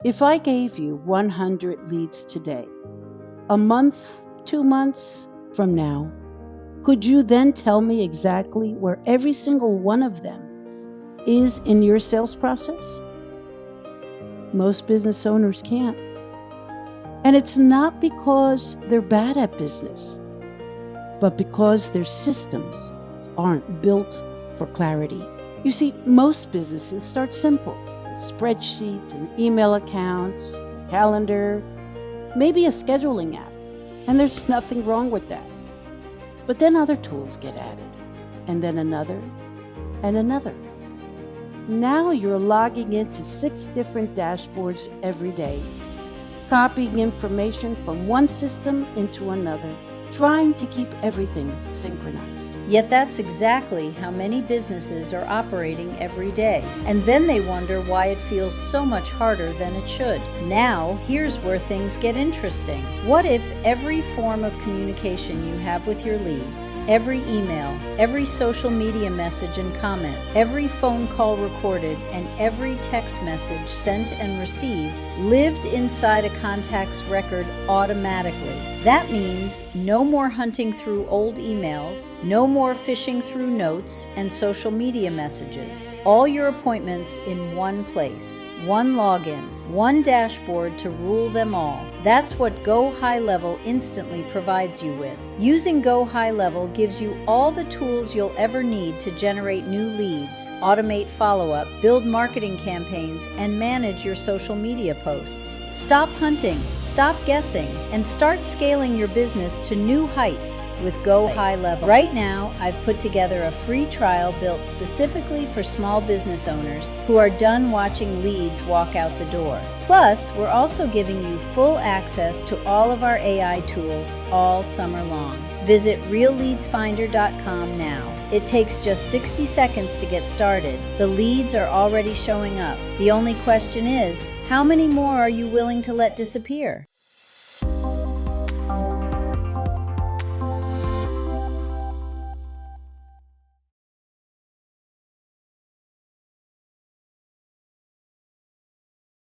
If I gave you 100 leads today, a month, 2 months from now, could you then tell me exactly where every single one of them is in your sales process? Most business owners can't. And it's not because they're bad at business, but because their systems aren't built for clarity. You see, most businesses start simple. A spreadsheet, an email account, a calendar, maybe a scheduling app. And there's nothing wrong with that. But then other tools get added, and then another, and another. Now you're logging into 6 different dashboards every day, copying information from one system into another, trying to keep everything synchronized. Yet that's exactly how many businesses are operating every day. And then they wonder why it feels so much harder than it should. Now, here's where things get interesting. What if every form of communication you have with your leads, every email, every social media message and comment, every phone call recorded, and every text message sent and received lived inside a contact's record automatically? That means no more hunting through old emails, no more fishing through notes and social media messages. All your appointments in one place, one login, one dashboard to rule them all. That's what Go Highlevel instantly provides you with. Using Go Highlevel gives you all the tools you'll ever need to generate new leads, automate follow-up, build marketing campaigns, and manage your social media posts. Stop hunting, stop guessing, and start scaling your business to new heights with Go Highlevel. Right now, I've put together a free trial built specifically for small business owners who are done watching leads walk out the door. Plus, we're also giving you full access to all of our AI tools all summer long. Visit realleadsfinder.com now. It takes just 60 seconds to get started. The leads are already showing up. The only question is, how many more are you willing to let disappear?